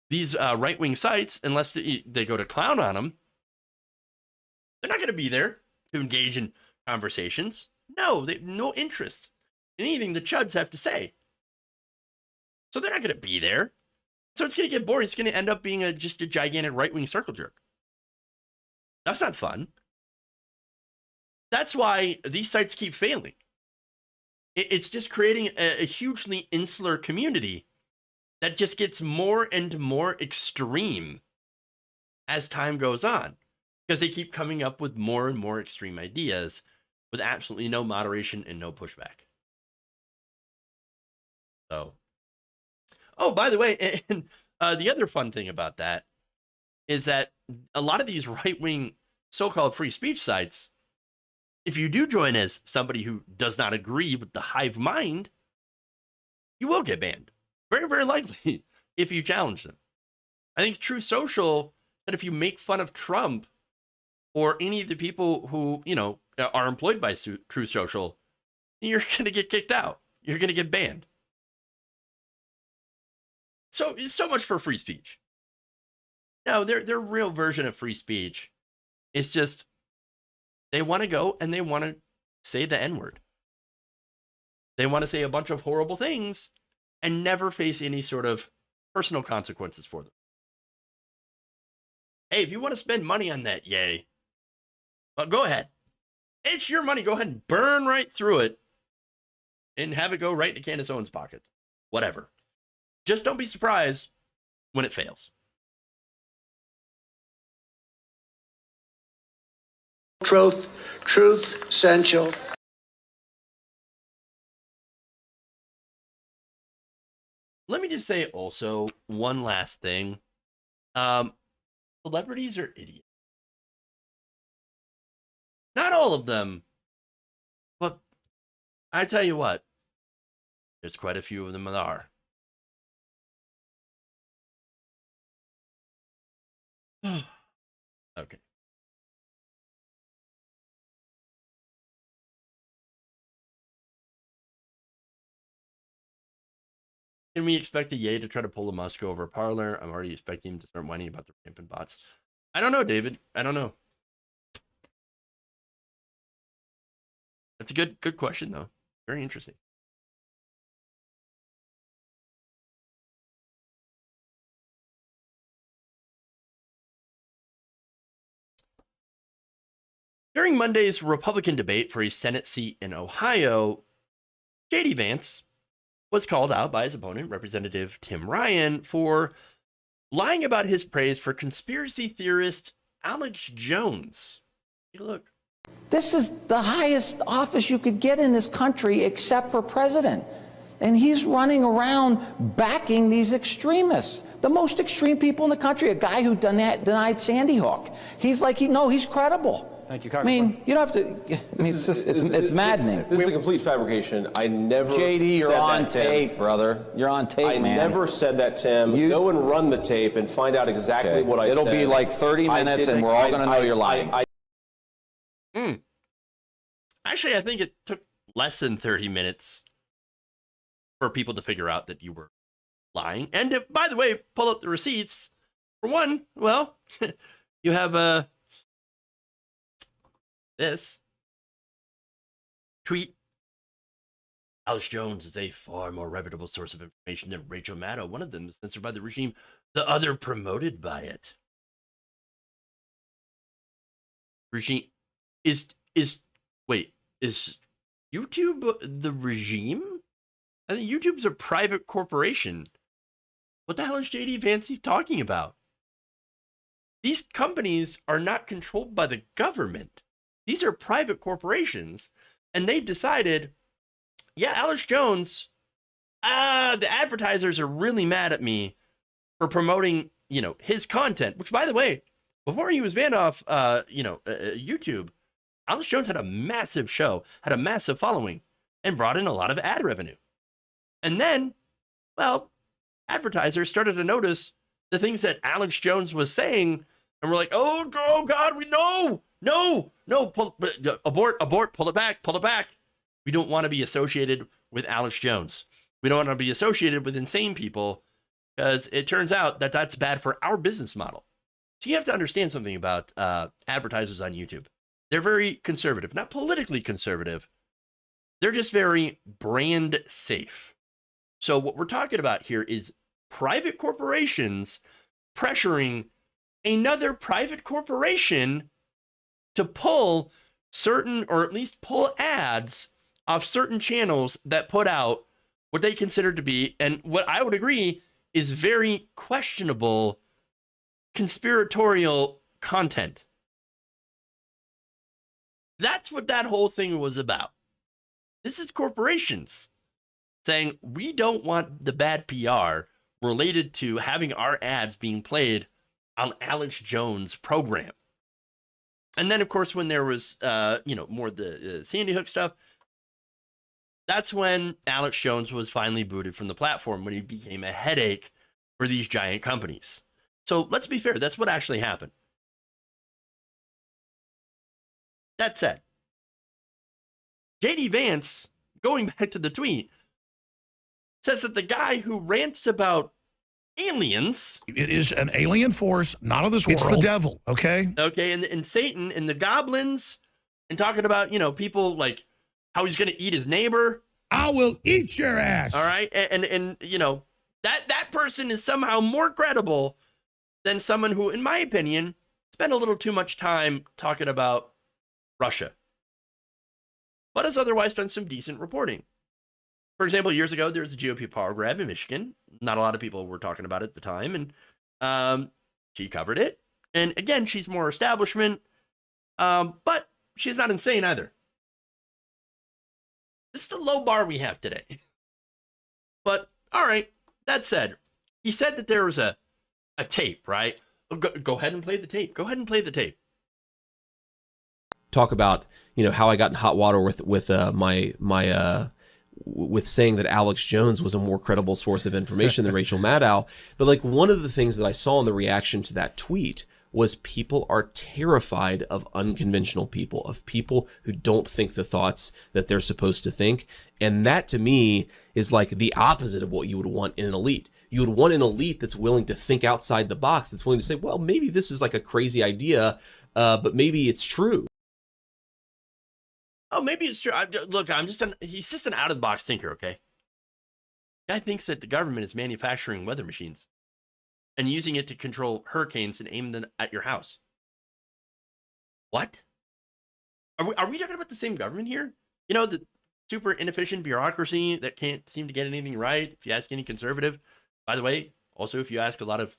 these right-wing sites unless they go to clown on them. They're not going to be there to engage in conversations. No, they have no interest in anything the chuds have to say. So they're not going to be there. So it's going to get boring. It's going to end up being just a gigantic right-wing circle jerk. That's not fun. That's why these sites keep failing. It's just creating a hugely insular community that just gets more and more extreme as time goes on, because they keep coming up with more and more extreme ideas with absolutely no moderation and no pushback. So, oh, by the way, and the other fun thing about that is that a lot of these right-wing so-called free speech sites, if you do join as somebody who does not agree with the hive mind, you will get banned. Very, very likely if you challenge them. I think True Social that if you make fun of Trump or any of the people who, are employed by True Social, you're going to get kicked out. You're going to get banned. So much for free speech. No, their real version of free speech is just they want to go and they want to say the N-word. They want to say a bunch of horrible things and never face any sort of personal consequences for them. Hey, if you want to spend money on that, yay. But go ahead. It's your money. Go ahead and burn right through it and have it go right into Candace Owens' pocket. Whatever. Just don't be surprised when it fails.
Truth, essential.
Let me just say also one last thing. Celebrities are idiots. Not all of them, but I tell you what, there's quite a few of them that are. Okay. Can we expect a Ye to try to pull a Musk over Parlor? I'm already expecting him to start whining about the rampant bots. I don't know, David. I don't know. That's a good question, though. Very interesting. During Monday's Republican debate for a Senate seat in Ohio, J.D. Vance was called out by his opponent, Representative Tim Ryan, for lying about his praise for conspiracy theorist Alex Jones. Take a look.
This is the highest office you could get in this country except for president. And he's running around backing these extremists, the most extreme people in the country, a guy who denied Sandy Hook. He's like, he's credible.
Thank you,
Congressman. I mean, you don't have to, it's maddening.
This is a complete fabrication. I never
JD, you're
said
on
that, Tim.
tape, brother. You're on tape, man.
I never said that, Tim. Go and run the tape and find out exactly what I said.
It'll be like 30 minutes and we're all going to know you're lying.
Actually, I think it took less than 30 minutes for people to figure out that you were lying. And to, by the way, pull up the receipts. For one, well, you have this tweet. Alex Jones is a far more reputable source of information than Rachel Maddow. One of them is censored by the regime, the other promoted by it. Regime is YouTube the regime? I think YouTube's a private corporation. What the hell is JD Vance talking about? These companies are not controlled by the government. These are private corporations, and they decided, yeah, Alex Jones, the advertisers are really mad at me for promoting, his content, which, by the way, before he was banned off, YouTube, Alex Jones had a massive show, had a massive following, and brought in a lot of ad revenue. And then, well, advertisers started to notice the things that Alex Jones was saying, and we're like, oh God, no, abort, pull it back. We don't want to be associated with Alex Jones. We don't want to be associated with insane people, because it turns out that that's bad for our business model. So you have to understand something about advertisers on YouTube. They're very conservative, not politically conservative. They're just very brand safe. So what we're talking about here is private corporations pressuring another private corporation to pull certain, or at least pull ads off certain channels that put out what they consider to be, and what I would agree is very questionable conspiratorial content. That's what that whole thing was about. This is corporations saying, we don't want the bad PR related to having our ads being played on Alex Jones' program. And then, of course, when there was, more the Sandy Hook stuff, that's when Alex Jones was finally booted from the platform, when he became a headache for these giant companies. So let's be fair, that's what actually happened. That said, JD Vance, going back to the tweet, says that the guy who rants about aliens...
It is an alien force, not of this world. It's the devil, okay?
Okay, and Satan and the goblins, and talking about, people like how he's going to eat his neighbor.
I will eat your ass.
All right, and that person is somehow more credible than someone who, in my opinion, spent a little too much time talking about Russia, but has otherwise done some decent reporting. For example, years ago, there was a GOP power grab in Michigan. Not a lot of people were talking about it at the time, and she covered it. And again, she's more establishment, but she's not insane either. This is the low bar we have today. But, all right, that said, he said that there was a tape, right? Go ahead and play the tape. Go ahead and play the tape.
Talk about, how I got in hot water with with saying that Alex Jones was a more credible source of information than Rachel Maddow. But like, one of the things that I saw in the reaction to that tweet was people are terrified of unconventional people, of people who don't think the thoughts that they're supposed to think. And that, to me, is like the opposite of what you would want in an elite. You would want an elite that's willing to think outside the box, that's willing to say, well, maybe this is like a crazy idea, but maybe it's true.
Oh, maybe it's true. Look, he's just an out-of-the-box thinker, okay? Guy thinks that the government is manufacturing weather machines and using it to control hurricanes and aim them at your house. What? Are we talking about the same government here? The super inefficient bureaucracy that can't seem to get anything right. If you ask any conservative, by the way, also if you ask a lot of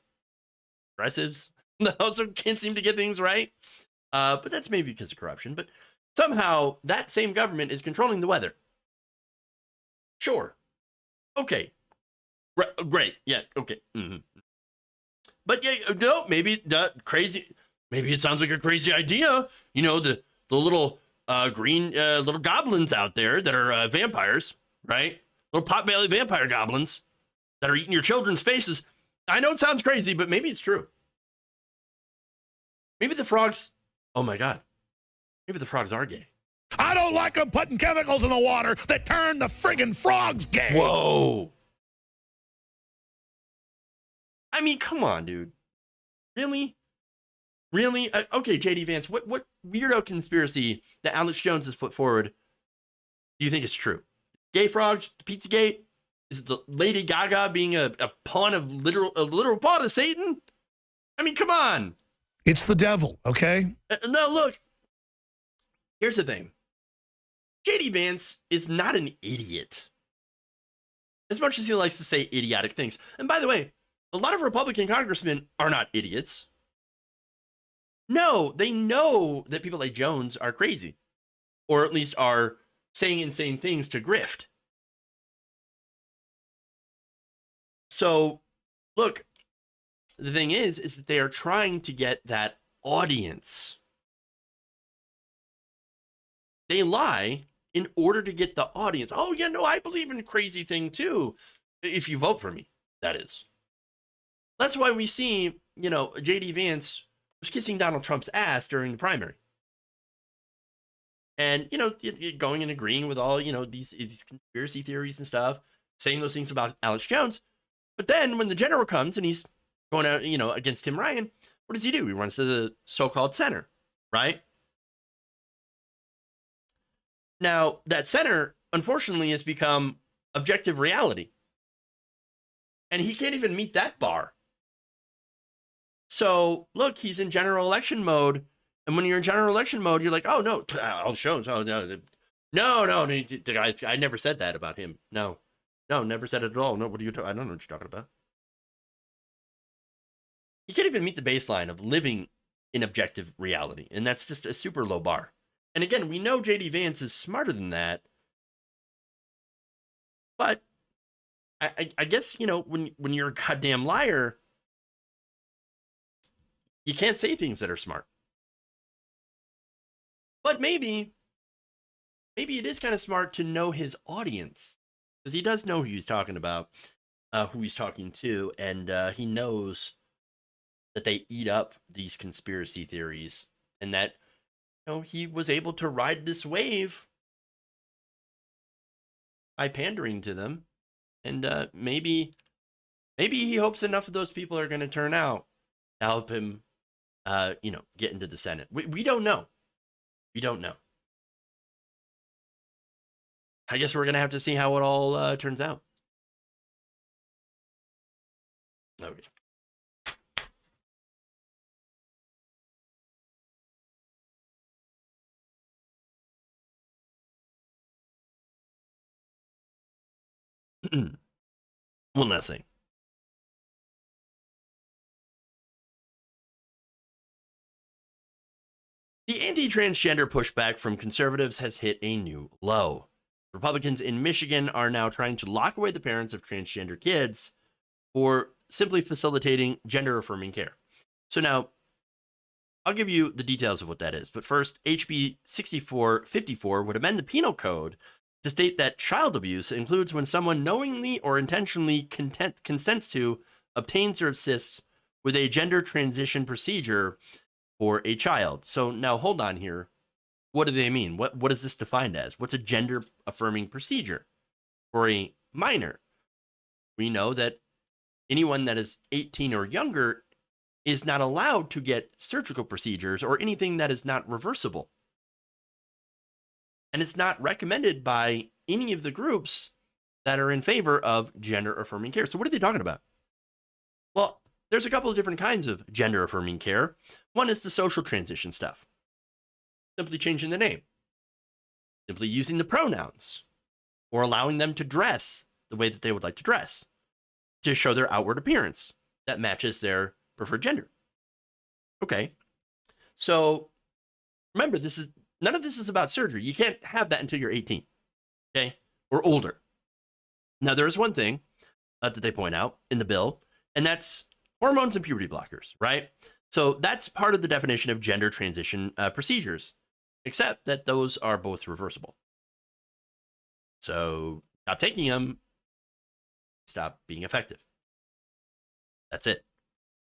progressives, they also can't seem to get things right. But that's maybe because of corruption. But somehow that same government is controlling the weather. Sure. Okay. Great. Yeah. Okay. Mm-hmm. But yeah, no, maybe crazy. Maybe it sounds like a crazy idea. The little green little goblins out there that are vampires, right? Little potbelly vampire goblins that are eating your children's faces. I know it sounds crazy, but maybe it's true. Maybe the frogs. Oh my God. Maybe the frogs are gay.
I don't like them putting chemicals in the water that turn the friggin' frogs gay.
Whoa. I mean, come on, dude. Really? Really? Okay, JD Vance, what weirdo conspiracy that Alex Jones has put forward do you think is true? Gay frogs, Pizzagate? Is it the Lady Gaga being a pawn of a literal pawn of Satan? I mean, come on.
It's the devil, okay?
No, look. Here's the thing. JD Vance is not an idiot. As much as he likes to say idiotic things. And by the way, a lot of Republican congressmen are not idiots. No, they know that people like Jones are crazy. Or at least are saying insane things to grift. So, look, the thing is that they are trying to get that audience. They lie in order to get the audience. Oh, yeah, no, I believe in a crazy thing too. If you vote for me, that is. That's why we see, JD Vance was kissing Donald Trump's ass during the primary. And, going and agreeing with all, these conspiracy theories and stuff, saying those things about Alex Jones. But then when the general comes and he's going out, against Tim Ryan, what does he do? He runs to the so-called center, right? Now, that center, unfortunately, has become objective reality. And he can't even meet that bar. So, look, he's in general election mode. And when you're in general election mode, you're like, oh, no, Alex Jones. Oh, no, the guy, I never said that about him. No, never said it at all. No, what are you talking? I don't know what you're talking about. You can't even meet the baseline of living in objective reality. And that's just a super low bar. And again, we know JD Vance is smarter than that. But I guess, when you're a goddamn liar, you can't say things that are smart. But maybe it is kind of smart to know his audience. Because he does know who he's talking about, who he's talking to, and he knows that they eat up these conspiracy theories, and that he was able to ride this wave by pandering to them, and maybe he hopes enough of those people are going to turn out to help him, get into the Senate. We don't know. We don't know. I guess we're going to have to see how it all turns out. Okay. One last thing. The anti-transgender pushback from conservatives has hit a new low. Republicans in Michigan are now trying to lock away the parents of transgender kids for simply facilitating gender-affirming care. So now, I'll give you the details of what that is. But first, HB 6454 would amend the penal code to state that child abuse includes when someone knowingly or intentionally consents to, obtains, or assists with a gender transition procedure for a child. So now hold on here. What do they mean? What is this defined as? What's a gender affirming procedure for a minor? We know that anyone that is 18 or younger is not allowed to get surgical procedures or anything that is not reversible. And it's not recommended by any of the groups that are in favor of gender affirming care. So what are they talking about? Well, there's a couple of different kinds of gender affirming care. One is the social transition stuff. Simply changing the name. Simply using the pronouns. Or allowing them to dress the way that they would like to dress. To show their outward appearance that matches their preferred gender. Okay. So remember, none of this is about surgery. You can't have that until you're 18. Okay? Or older. Now, there is one thing that they point out in the bill, and that's hormones and puberty blockers, right? So that's part of the definition of gender transition procedures, except that those are both reversible. So stop taking them, stop being effective. That's it.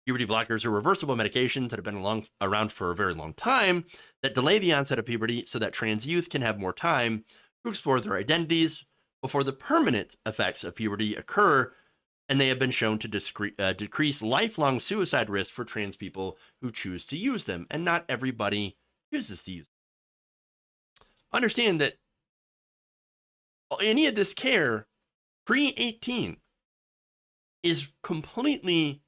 Puberty blockers are reversible medications that have been around for a very long time that delay the onset of puberty so that trans youth can have more time to explore their identities before the permanent effects of puberty occur and they have been shown to decrease lifelong suicide risk for trans people who choose to use them, and not everybody chooses to use them. Understand that any of this care pre-18 is completely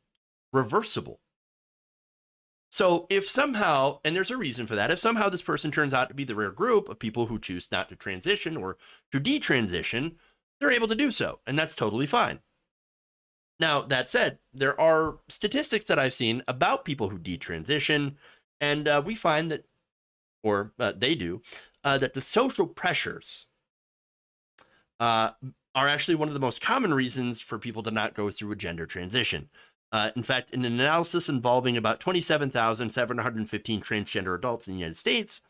reversible. So if somehow, and there's a reason for that, if somehow this person turns out to be the rare group of people who choose not to transition or to detransition, they're able to do so, and that's totally fine. Now, that said, there are statistics that I've seen about people who detransition, and we find that, or they do, that the social pressures are actually one of the most common reasons for people to not go through a gender transition. In fact, in an analysis involving about 27,715 transgender adults in the United States,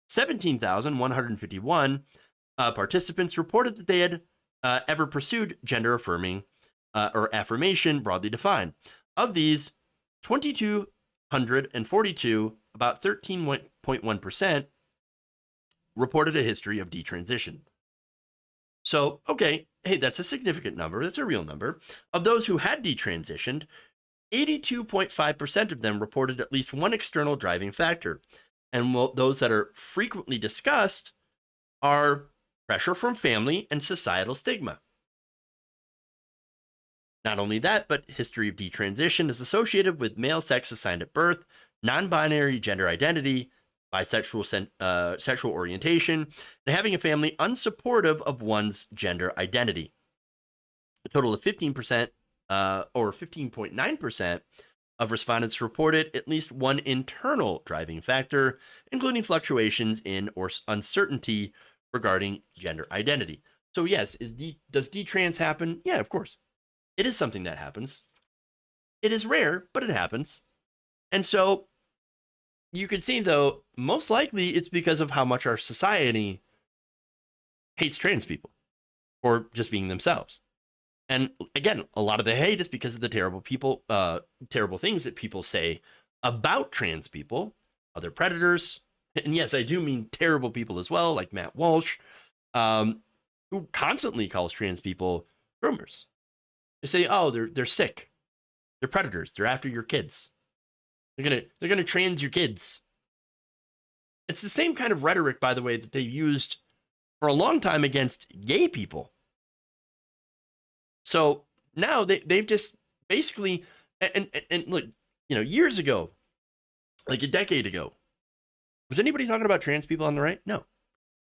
17,151 participants reported that they had ever pursued gender affirming or affirmation, broadly defined. Of these, 2,242, about 13.1%, reported a history of detransition. So, okay, hey, that's a significant number. That's a real number. Of those who had detransitioned, 82.5% of them reported at least one external driving factor. And those that are frequently discussed are pressure from family and societal stigma. Not only that, but history of detransition is associated with male sex assigned at birth, non-binary gender identity, bisexual sexual orientation, and having a family unsupportive of one's gender identity. A total of 15%, or 15.9% of respondents reported at least one internal driving factor, including fluctuations in or uncertainty regarding gender identity. So yes, does detrans happen? Yeah, of course. It is something that happens. It is rare, but it happens. And so you can see, though, most likely it's because of how much our society hates trans people or just being themselves. And again, a lot of the hate is because of the terrible things that people say about trans people, other predators. And yes, I do mean terrible people as well, like Matt Walsh, who constantly calls trans people groomers. They say, oh, they're sick. They're predators. They're after your kids. They're gonna trans your kids. It's the same kind of rhetoric, by the way, that they used for a long time against gay people. So now they've just basically, and look, years ago, like a decade ago, was anybody talking about trans people on the right? No,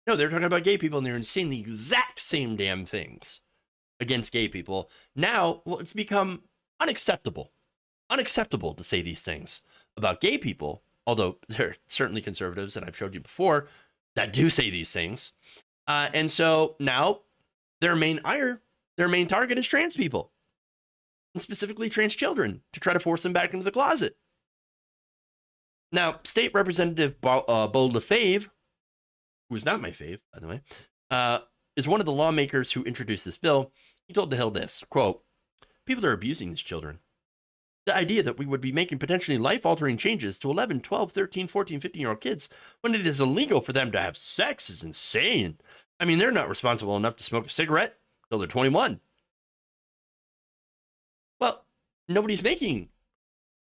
they're talking about gay people, and they're saying the exact same damn things against gay people. Now, well, it's become unacceptable to say these things about gay people, although there are certainly conservatives, and I've showed you before, that do say these things. And so now their main target is trans people, and specifically trans children, to try to force them back into the closet. Now, State Representative Bo LaFave, who is not my fave, by the way, is one of the lawmakers who introduced this bill. He told The Hill this, quote, "People are abusing these children. The idea that we would be making potentially life-altering changes to 11, 12, 13, 14, 15-year-old kids when it is illegal for them to have sex is insane. I mean, they're not responsible enough to smoke a cigarette until they're 21. Well, nobody's making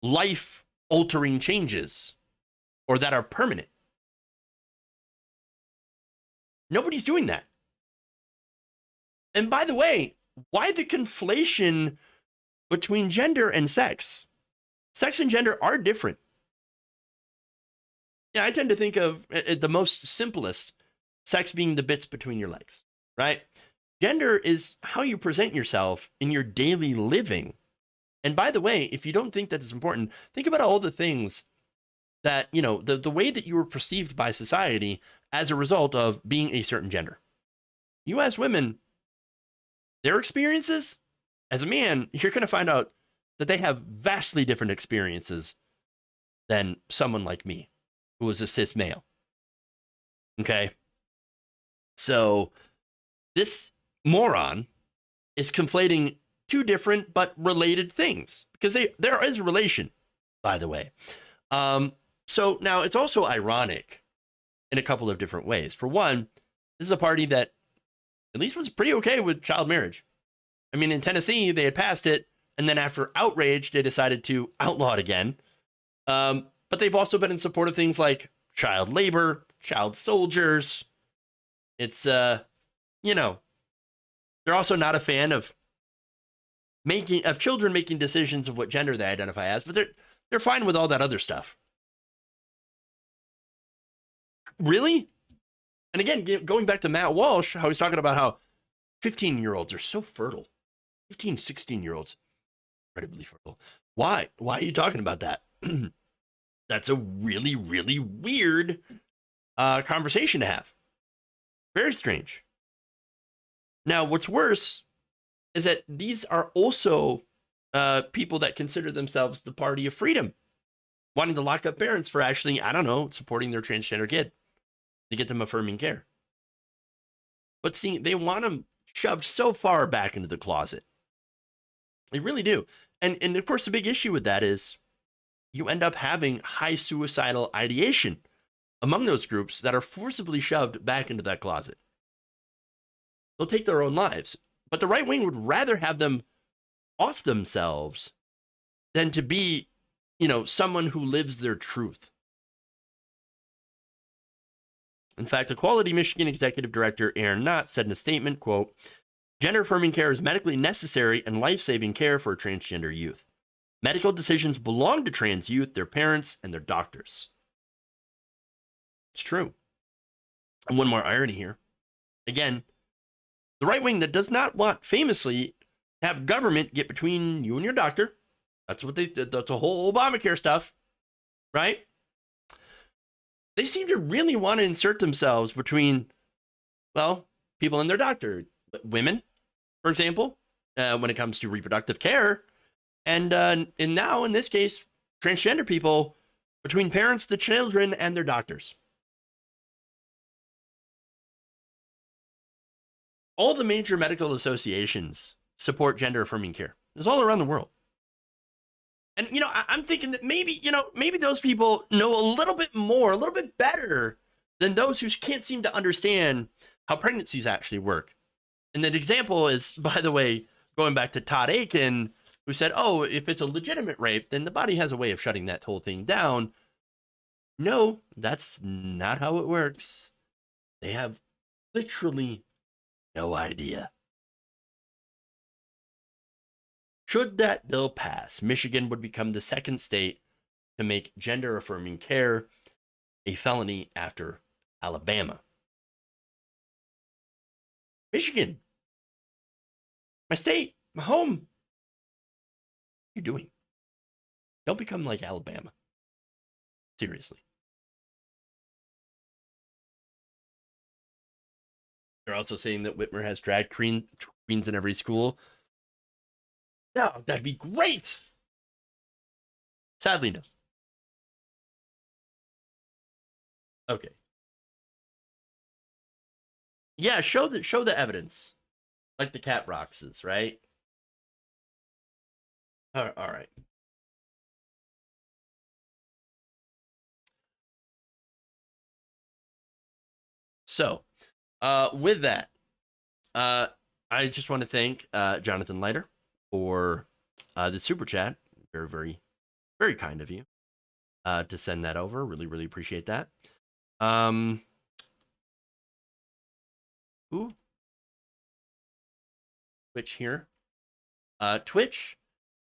life-altering changes or that are permanent. Nobody's doing that. And by the way, why the conflation between gender and sex? Sex and gender are different. Yeah, I tend to think of the most simplest, sex being the bits between your legs, right? Gender is how you present yourself in your daily living. And by the way, if you don't think that is important, think about all the things that, the way that you were perceived by society as a result of being a certain gender. You ask women their experiences, as a man, you're going to find out that they have vastly different experiences than someone like me, who is a cis male. Okay? So this moron is conflating two different but related things, because there is relation, by the way. So now it's also ironic in a couple of different ways. For one, this is a party that at least was pretty okay with child marriage. I mean, in Tennessee, they had passed it, and then after outrage, they decided to outlaw it again. But they've also been in support of things like child labor, child soldiers. It's, you know, they're also not a fan of children making decisions of what gender they identify as, but they're fine with all that other stuff. Really? And again, going back to Matt Walsh, how he's talking about how 15-year-olds are so fertile. 15, 16-year-olds, incredibly fertile. Why? Why are you talking about that? That's a really, really weird conversation to have. Very strange. Now, what's worse is that these are also people that consider themselves the party of freedom, wanting to lock up parents for actually, I don't know, supporting their transgender kid to get them affirming care. But see, they want them shoved so far back into the closet. They really do. And of course, the big issue with that is you end up having high suicidal ideation among those groups that are forcibly shoved back into that closet. They'll take their own lives. But the right wing would rather have them off themselves than to be, you know, someone who lives their truth. In fact, Equality Michigan Executive Director Aaron Knott said in a statement, quote, "Gender-affirming care is medically necessary and life-saving care for transgender youth. Medical decisions belong to trans youth, their parents, and their doctors." It's true. And one more irony here. Again, the right wing that does not want, famously, to have government get between you and your doctor. That's what that's the whole Obamacare stuff, right? They seem to really want to insert themselves between, well, people and their doctor. Women, for example, when it comes to reproductive care. And now, in this case, transgender people, between parents, the children, and their doctors. All the major medical associations support gender-affirming care. It's all around the world. And, you know, I'm thinking that maybe those people know a little bit more, a little bit better than those who can't seem to understand how pregnancies actually work. And an example is, by the way, going back to Todd Aiken, who said, oh, if it's a legitimate rape, then the body has a way of shutting that whole thing down. No, that's not how it works. They have literally no idea. Should that bill pass, Michigan would become the second state to make gender-affirming care a felony after Alabama. Michigan, my state, my home. What are you doing? Don't become like Alabama. Seriously. They're also saying that Whitmer has drag queens in every school. No, that'd be great. Sadly, no. Okay. Yeah, show the evidence. Like the cat boxes, right? All right. So, with that, I just want to thank Jonathan Leiter for the super chat. Very, very, very kind of you to send that over. Really, really appreciate that. Twitch here. Twitch,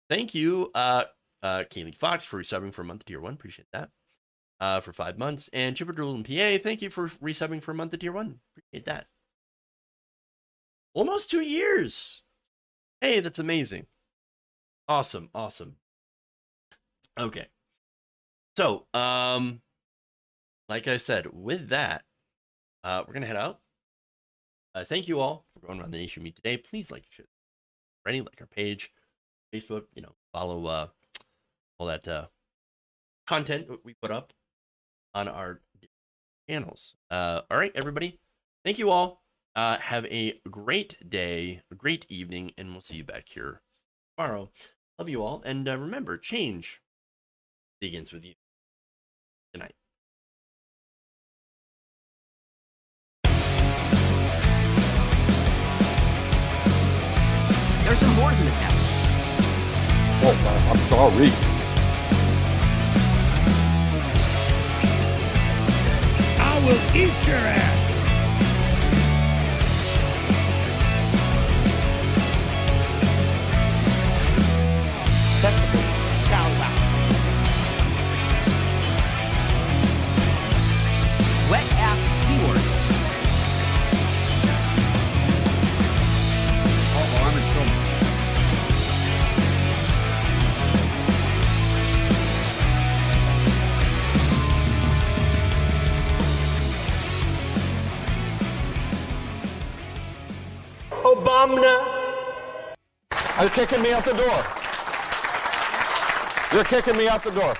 thank you, Kaylee Fox, for resubbing for a month to tier 1. Appreciate that. For 5 months. And Chipper Drool and PA, thank you for resubbing for a month to tier 1. Appreciate that. Almost 2 years. Hey, that's amazing. Awesome, awesome. Okay. So, like I said, with that, we're going to head out. Thank you all for going around the nation meet today. Please like our page, Facebook, follow all that content we put up on our channels. All right, everybody. Thank you all. Have a great day, a great evening, and we'll see you back here tomorrow. Love you all. And remember, change begins with you. Good night.
There's some whores in this house.
Oh, I'm sorry.
I will eat your ass.
Technical. Chow wow.
Wet ass keyword.
Oh, I'm in trouble.
Obama.
They're kicking me out the door. They're kicking me out the door.